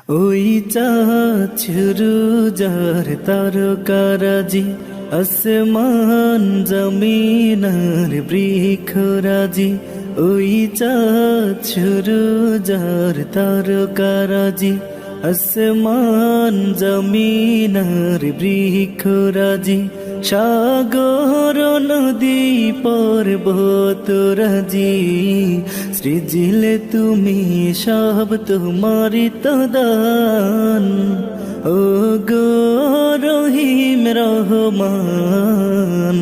ওই চাঁদ শুরু যার তারকারাজি, আসমান জমিনার বৃক্ষরাজি। ওই চাঁদ শুরু যার তারকারাজি, আসমান জমিনার বৃক্ষরাজি। সাগর নদী পর্বতরাজি, সৃজিলে তুমি সব তোমারি তো দান। ও গো রহিম রহমান।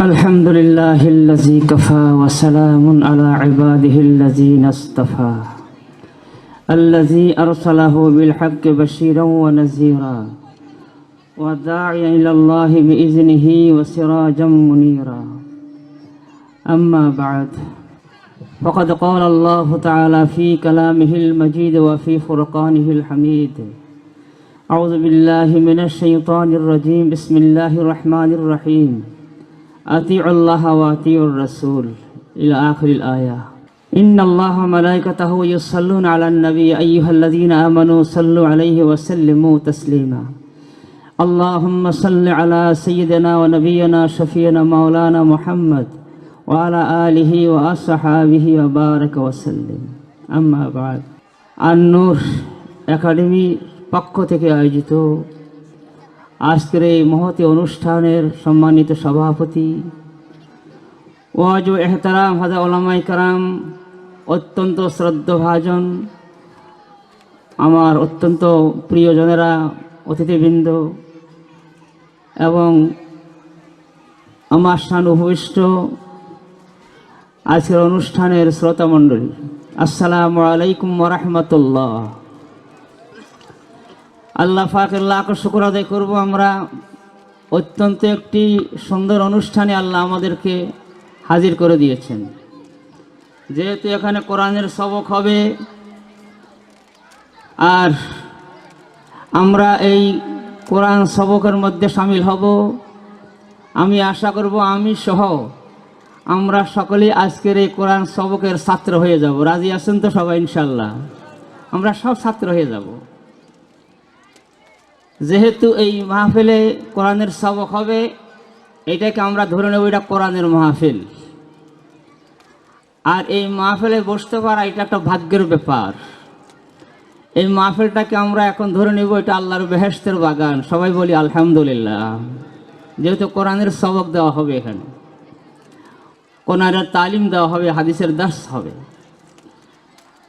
আলহামদুলিল্লাহিল্লাযী কাফা ওয়া সালামুন আলা ইবাদিহিল্লাযীনা ইসতাফা আল্লাযী আরসালাহু বিল হাক্কি বাশীরান ওয়া নাযীরা ওয়া দা'iয়া ইলাল্লাহি বিইযনিহি ওয়া সিরাজাম মুনীরা। আম্মা বা'দ, ফাকাদ ক্বালা আল্লাহু তাআলা ফী কালামিহিল মাজিদ ওয়া ফী ফুরকানিহিল হামিদ। আউযু বিল্লাহি মিনাশ শাইতানির রাজীম। বিসমিল্লাহির রাহমানির রহিম। আতিউ আল্লাহ ওয়া আতিউর রাসূল ইলা আখিরিল আয়াহ। ইন্নাল্লাহা ওয়া মালাইকাতাহু ইউসাল্লুনা আলান নবী আইয়ুহাল্লাযীনা আমানু সাল্লু আলাইহি ওয়া সাল্লিমু তাসলিমা। আল্লাহুম্মা সাল্লি আলা সাইয়্যিদিনা ওয়া নাবিয়িনা শাফিয়িনা মাওলানা মুহাম্মদ ওয়া আলা আলিহি ওয়া আসহাবিহি ওয়া বারাকা ওয়া সাল্লিম। আম্মা বা'দ। আন-নূর একাডেমি পক্ষ থেকে আয়োজিত আজকের এই মহতী অনুষ্ঠানের সম্মানিত সভাপতি ওয়াজ ও এহতারাম হাজা ওলামায়ে কেরাম, অত্যন্ত শ্রদ্ধাভাজন আমার অত্যন্ত প্রিয়জনেরা, অতিথিবৃন্দ এবং আমার সানুভূষ্ট আজকের অনুষ্ঠানের শ্রোতামণ্ডলী, আসসালামু আলাইকুম ওয়া রাহমাতুল্লাহ। আল্লাহ পাকের লাখ শুকর আদায় করব। আমরা অত্যন্ত একটি সুন্দর অনুষ্ঠানে আল্লাহ আমাদেরকে হাজির করে দিয়েছেন। যেহেতু এখানে কোরআনের সবক হবে আর আমরা এই কোরআন সবকের মধ্যে শামিল হব, আমি আশা করব আমি সহ আমরা সকলেই আজকের এই কোরআন সবকের ছাত্র হয়ে যাব। রাজি আছেন তো সবাই? ইনশাল্লাহ আমরা সব ছাত্র হয়ে যাব। যেহেতু এই মাহফিলে কোরআনের সবক হবে, এটাকে আমরা ধরে নেব এটা কোরআনের মাহফিল। আর এই মাহফিলে বসতে পারা এটা একটা ভাগ্যের ব্যাপার। এই মাহফিলটাকে আমরা এখন ধরে নেব এটা আল্লাহর বেহেশতের বাগান। সবাই বলি আলহামদুলিল্লাহ। যেহেতু কোরআনের সবক দেওয়া হবে, এখানে কোরআনের তালিম দেওয়া হবে, হাদিসের দার্স হবে।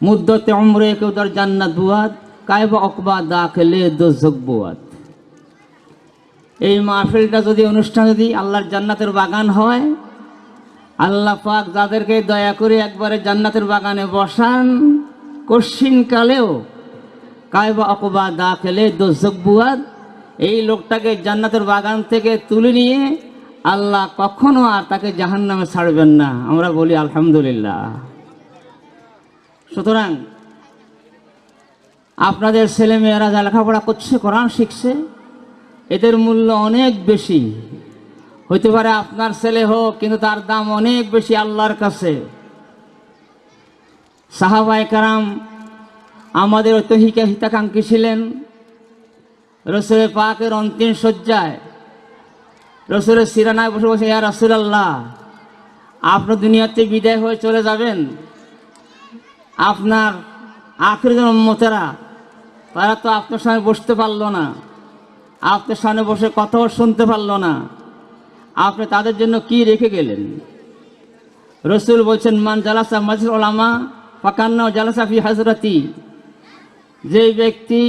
মুদ্দতে উমরে কেউ তার জান্নাত বুয়াদ কায়বা অকবা দাখিলে দোজখ বুয়াদ। এই মাহফিলটা যদি অনুষ্ঠান যদি আল্লাহর জান্নাতের বাগান হয়, আল্লাহ পাক যাদেরকে দয়া করে একবারে জান্নাতের বাগানে বসান, কশিনকালেও কায়বা অকবা দাখিলে দোজখ বুয়াদ, এই লোকটাকে জান্নাতের বাগান থেকে তুলে নিয়ে আল্লাহ কখনো আর তাকে জাহান্নামে ছাড়বেন না। আমরা বলি আলহামদুলিল্লাহ। সুতরাং আপনাদের ছেলেমেয়েরা যা লেখাপড়া করছে, কোরআন শিখছে, এদের মূল্য অনেক বেশি। হইতে পারে আপনার ছেলে হোক, কিন্তু তার দাম অনেক বেশি আল্লাহর কাছে। সাহাবায়ে কেরাম আমাদের ঐতিহ্য হিতাকাঙ্ক্ষী ছিলেন। রসুল পাকের অন্তিম শয্যায় রসুলের সিরানায় বসে বসে, ইয়া রাসূলুল্লাহ, আপনি দুনিয়াতে বিদায় হয়ে চলে যাবেন, আপনার আখিরের উম্মতেরা তারা তো আপনার সামনে বসতে পারলো না, আপনার সামনে বসে কথাও শুনতে পারলো না, আপনি তাদের জন্য কি রেখে গেলেন? রসুল বলছেন, মান জালাসা মাজলিস উলামা ফাকান্না জালাসা ফি হাজরাতি। যে ব্যক্তি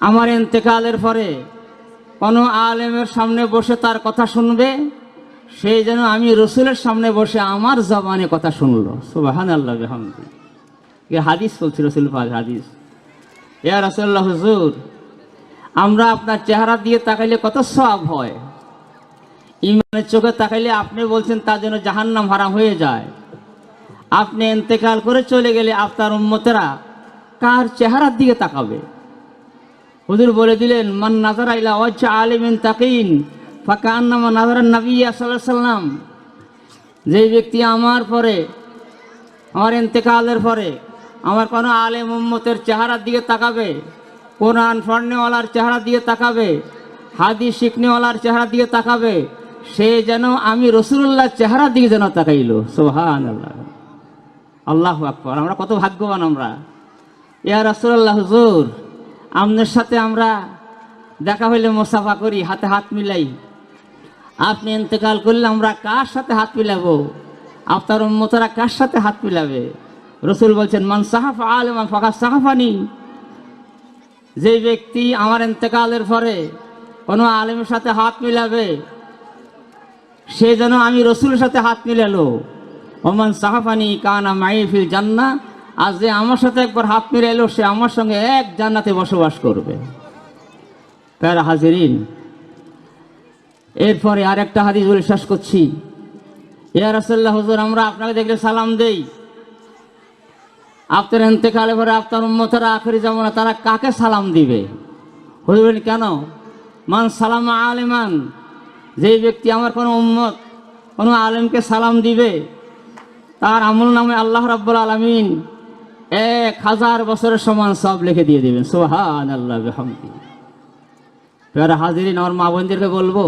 আমার ইন্তেকালের পরে কোনো আলেমের সামনে বসে তার কথা শুনবে, সেই যেন আমি রসুলের সামনে বসে আমার জবানে কথা শুনলো। সুবহানাল্লাহ বিহামদি। এই হাদিস বলছি, রসুল পাক হাদিস। ইয়া রাসূলুল্লাহ, হুজুর, আমরা আপনার চেহারা দিয়ে তাকাইলে কত সওয়াব হয়, ইমানের চোখে তাকাইলে আপনি বলছেন তার জন্য জাহান্নাম হারাম হয়ে যায়। আপনি ইন্তেকাল করে চলে গেলে আপনার উম্মতেরা কার চেহারার দিকে তাকাবে? হুজুর বলে দিলেন, মান নাযারা ইলা ওয়াজহি আলিমিন তাকিন ফাকান্নামা নাযারা নবী সাল্লাল্লাহু আলাইহি ওয়াসাল্লাম। যে ব্যক্তি আমার পরে, আমার ইন্তেকালের পরে আমার কোনো আলেম উম্মতের চেহারার দিকে তাকাবে, কোরআন পড়নেওয়ালার চেহারার দিকে তাকাবে, হাদিস শিখনেওয়ালার চেহারার দিকে তাকাবে, সে যেন আমি রসুল্লাহর চেহারার দিকে যেন তাকাইল। সুবহানাল্লাহ, আল্লাহু আকবার। আমরা কত ভাগ্যবান আমরা। ইয়া রাসূলুল্লাহ, হুজুর আপনার সাথে আমরা দেখা হইলে মুসাফা করি, হাতে হাত মিলাই। আপনি ইন্তেকাল করলে আমরা কার সাথে হাত মিলাবো? আপনার উম্মতরা কার সাথে হাত মিলাবে? রসুল বলছেন, মান সাহাফা আলেমান ফাকাদ সাহাফানি। যে ব্যক্তি আমার ইন্তেকালের পরে কোনো আলেমের সাথে হাত মিলাবে, সে যেন আমি রসুলের সাথে হাত মিলালো। ওমান সাহাফানি কানা মাই ফিল জান্নাহ। আর যে আমার সাথে একবার হাত মিলাইলো, সে আমার সঙ্গে এক জান্নাতে বসবাস করবে। প্যারা হাজিরিন, এরপরে আর একটা হাদিস বলে শেষ করছি। ইয়া রাসূলুল্লাহ, হুজুর আমরা আপনাকে দেখলে সালাম দেই, আপনার ইন্তেকালের পরে আপনার উম্মতেরা আখিরি জামানা তারা কাকে সালাম দিবে? হুজুর বলেন, কেন? মান সালামা আলিমান, যে ব্যক্তি আমার কোনো উম্মত কোনো আলেমকে সালাম দিবে, তার আমল নামে আল্লাহ রাব্বুল আলামিন 1000 বছরের সমান সব লিখে দিয়ে দিবেন। সুবহানাল্লাহ বিহামদি। প্যারা হাজিরিন, আমার মা বোনদেরকে বলবো,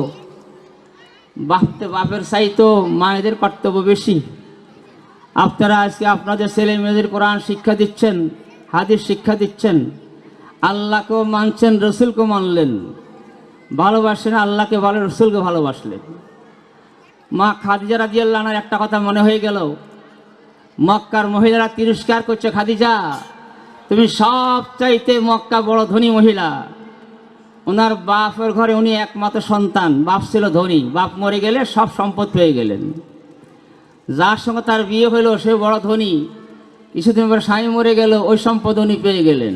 বাপের চাইতো মায়েদের কর্তব্য বেশি। আপনারা আজকে আপনাদের ছেলে মেয়েদের কোরআন শিক্ষা দিচ্ছেন, হাদিস শিক্ষা দিচ্ছেন, আল্লাহকেও মানছেন, রসুলকেও মানলেন, ভালোবাসেন আল্লাহকে, ভালো রসুলকে ভালোবাসলেন। মা খাদিজা রাদিয়াল্লাহু আনহার একটা কথা মনে হয়ে গেল। মক্কার মহিলারা তিরস্কার করছে, খাদিজা তুমি সব চাইতে মক্কা বড় ধনী মহিলা। ওনার বাপের ঘরে উনি একমাত্র সন্তান, বাপ ছিল ধনী, বাপ মরে গেলে সব সম্পদ পেয়ে গেলেন। যার সঙ্গে তার বিয়ে হলো সে বড় ধনী, কিছুদিন পরে স্বামী মরে গেল, ওই সম্পদ উনি পেয়ে গেলেন।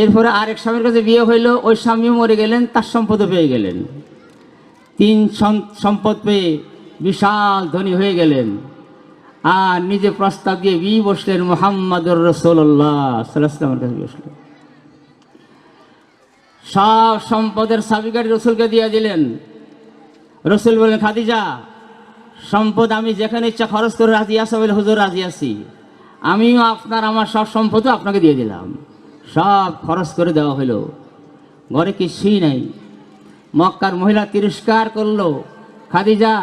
এরপরে আরেক স্বামীর কাছে বিয়ে হইলো, ওই স্বামীও মরে গেলেন, তার সম্পদও পেয়ে গেলেন। 3 সম্পদ পেয়ে বিশাল ধনী হয়ে গেলেন। আর নিজে প্রস্তাব দিয়ে বিয়ে বসলেন, মুহাম্মাদুর রাসূলুল্লাহ সাল্লাল্লাহু আলাইহি ওয়াসাল্লামের কাছে বসলেন। সব সম্পদের চাবিকাঠি রসুলকে দিয়ে দিলেন। রসুল বললেন, খাদিজা সম্পদ আমি যেখানে ইচ্ছা খরচ করে রাজি আছি? বলে, হুজুর রাজি আছি। আমিও আমার সব সম্পদও আপনাকে দিয়ে দিলাম। সব খরচ করে দেওয়া হলো, ঘরে কিছুই নাই। মক্কার মহিলা তিরস্কার করলো, খাদিজা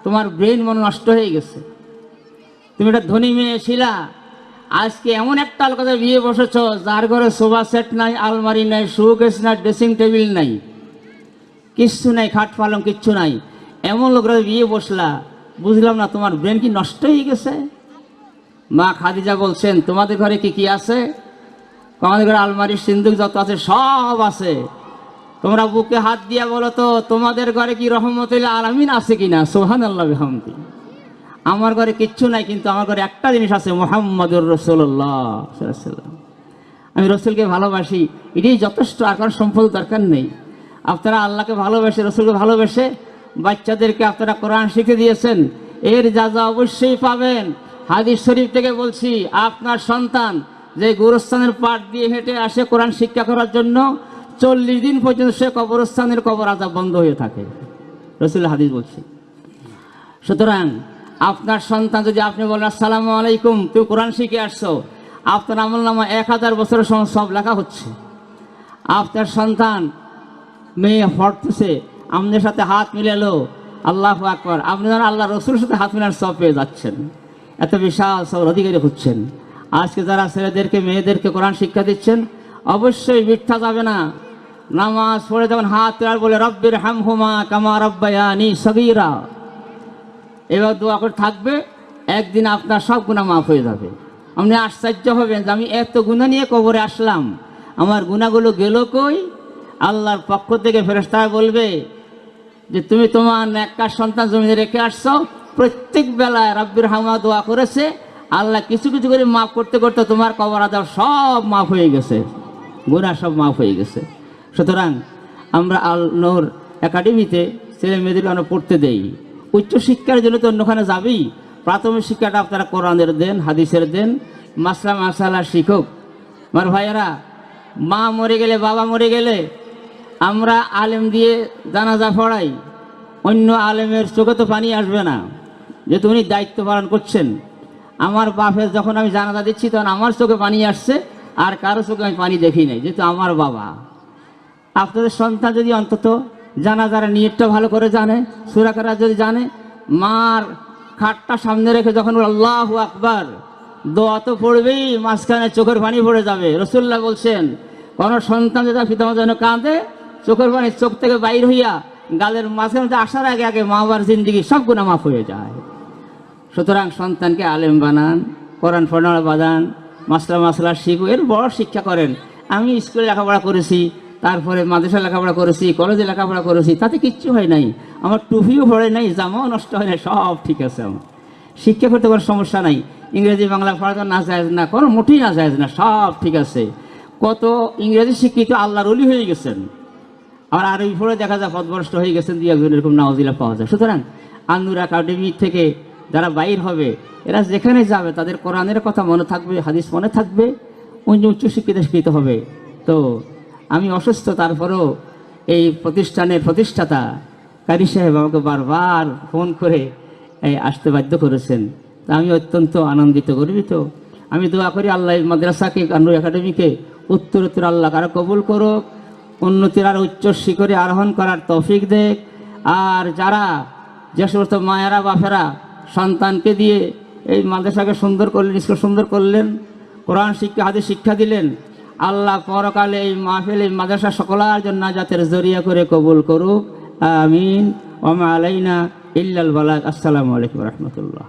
তোমার ব্রেন মনে নষ্ট হয়ে গেছে, তুমি একটা ধনী মেয়ে ছিলা, আজকে এমন একটা লোকের বিয়ে বসেছ যার ঘরে সোফা সেট নাই, আলমারি নাই, শোকেস নাই, ড্রেসিং টেবিল নাই, কিচ্ছু নাই, খাট পালং কিচ্ছু নাই, এমন লোকের বিয়ে বসলা, বুঝলাম না তোমার ব্রেন কি নষ্ট হয়ে গেছে? মা খাদিজা বলছেন, তোমাদের ঘরে কি কি আছে? আমাদের ঘরে আলমারির সিন্দুক যত আছে সব আছে। তোমরা বুকে হাত দিয়া বলো তো, তোমাদের ঘরে কি রহমতুল আলামিন আছে কিনা? সুবহানাল্লাহ বিহামদি। আমার ঘরে কিচ্ছু নাই, কিন্তু আমার ঘরে একটা জিনিস আছে, মুহাম্মাদুর রাসূলুল্লাহ সাল্লাল্লাহু আলাইহি ওয়াসাল্লাম। আমি রসুলকে ভালোবাসি, এটাই যথেষ্ট, আর কারণ সম্পদ দরকার নেই। আপনারা আল্লাহকে ভালোবেসে, রসুলকে ভালোবেসে বাচ্চাদেরকে আপনারা কোরআন শিখে দিয়েছেন, এর যা যা অবশ্যই পাবেন। হাদিস শরীফ থেকে বলছি, আপনার সন্তান যে গোরস্থানের পাট দিয়ে হেঁটে আসে কোরআন শিক্ষা করার জন্য, 40 দিন পর্যন্ত সে কবরস্থানের কবর আযাব বন্ধ হয়ে থাকে, রসুল হাদিস বলছে। সুতরাং আপনার সন্তান যদি আপনি বলেন আসসালামু আলাইকুম, তুমি কোরআন শিখে আসছো, আপনার আমলনামা 1000 বছরের সময় সব লেখা হচ্ছে। আপনার সন্তান মেয়ে পড়তেছে, আমাদের সাথে হাত মিলালো, আল্লাহু আকবার, আপনি যেন আল্লাহ রসুলের সাথে হাত মিলানোর সব পেয়ে যাচ্ছেন, এত বিশাল সব অধিকারী হচ্ছেন। আজকে যারা ছেলেদেরকে মেয়েদেরকে কোরআন শিক্ষা দিচ্ছেন, অবশ্যই মিথ্যা যাবে না। নামাজ পড়ে যখন হাত তোলার বলে, রব্বির হামহুমা কামা রাব্বায়ানি সগীরা, এবার দোয়া করে থাকবে, একদিন আপনার সব গুনাহ মাফ হয়ে যাবে। আপনি আশ্চর্য হবেন যে আমি এত গুনাহ নিয়ে কবরে আসলাম, আমার গুনাহগুলো গেল কই? আল্লাহর পক্ষ থেকে ফেরেশতারা বলবে যে তুমি তোমার নেককার সন্তান জমিনে রেখে আসছো, প্রত্যেক বেলায় রব্বির হামা দোয়া করেছে, আল্লাহ কিছু কিছু করে মাফ করতে করতে তোমার কবর আযাব সব মাফ হয়ে গেছে, গুনাহ সব মাফ হয়ে গেছে। সুতরাং আমরা আল নূর একাডেমিতে ছেলে মেয়েদের আমরা পড়তে দেই। উচ্চশিক্ষার জন্য তো অন্যখানে যাবেই, প্রাথমিক শিক্ষাটা আপনারা কোরআনের দেন, হাদিসের দেন, মাসলা মাসালা শিক্ষক। আমার ভাইয়েরা, মা মরে গেলে, বাবা মরে গেলে আমরা আলেম দিয়ে জানাজা পড়াই, অন্য আলেমের চোখে তো পানি আসবে না, যেহেতু উনি দায়িত্ব পালন করছেন। আমার বাপের যখন আমি জানাজা দিচ্ছি তখন আমার চোখে পানি আসছে, আর কারো চোখে আমি পানি দেখি নাই, যেহেতু আমার বাবা। আপনাদের সন্তান যদি অন্তত জানাজার নিয়তটা ভালো করে জানে, সূরা করা যদি জানে, মার খাটটা সামনে রেখে যখন আল্লাহু আকবার দোয়া তো পড়বেই, মাঝখানে চোখের পানি পড়ে যাবে। রাসূলুল্লাহ বলছেন, কোন সন্তান যদি পিতামাতা যেন কাঁদে, চোখের পানি চোখ থেকে বাইর হইয়া গালের মাঝখানে আসার আগে আগে মা বাবার জিন্দিগি সব গুনাহ মাফ হয়ে যায়। সুতরাং সন্তানকে আলেম বানান, কোরআন পড়ানো বানান, মাসলা শিখু, এর বড় শিক্ষা করেন। আমি স্কুলে লেখাপড়া করেছি, তারপরে মাদ্রাসা লেখাপড়া করেছি, কলেজে লেখাপড়া করেছি, তাতে কিচ্ছু হয় নাই, আমার টুপিও পড়ে নাই, জামাও নষ্ট হয় নাই, সব ঠিক আছে। আমার শিক্ষা করতে কোনো সমস্যা নাই, ইংরেজি বাংলা পড়াতে না যায় না, কোনো মোটেই না যায় না, সব ঠিক আছে। কত ইংরেজি শিক্ষিত আল্লাহর ওলি হয়ে গেছেন, আর আরবি পড়ে দেখা যায় পথভ্রষ্ট হয়ে গেছেন, দুই একজন এরকম নাওজিলা পাওয়া যায়। সুতরাং আন-নূর একাডেমি থেকে যারা বাইর হবে, এরা যেখানে যাবে তাদের কোরআনের কথা মনে থাকবে, হাদিস মনে থাকবে, উচ্চ শিক্ষিত হবে। তো আমি অসুস্থ, তারপরেও এই প্রতিষ্ঠানের প্রতিষ্ঠাতা কারি সাহেব আমাকে বারবার ফোন করে আসতে বাধ্য করেছেন। তা আমি অত্যন্ত আনন্দিত, গর্বিত। আমি দোয়া করি আল্লাহ মাদ্রাসাকে, আন-নূর একাডেমিকে উত্তরোত্তর আল্লাহ কারা কবুল করুক, উন্নতির আর উচ্চ শিখরে আরোহণ করার তৌফিক দেখ। আর যারা যে সমস্ত মায়েরা বাপেরা সন্তানকে দিয়ে এই মাদ্রাসাকে সুন্দর করলেন, স্কুল সুন্দর করলেন, কোরআন শিক্ষা হাদিস শিক্ষা দিলেন, আল্লাহ পরকালে এই মাহফিল এই মাদ্রাসা সকলের জন্য নাজাতের জরিয়া করে কবুল করুক, আমিন। ওয়া মা আলাইনা ইল্লাল বালাগ। আসসালামু আলাইকুম ওয়া রাহমাতুল্লাহ।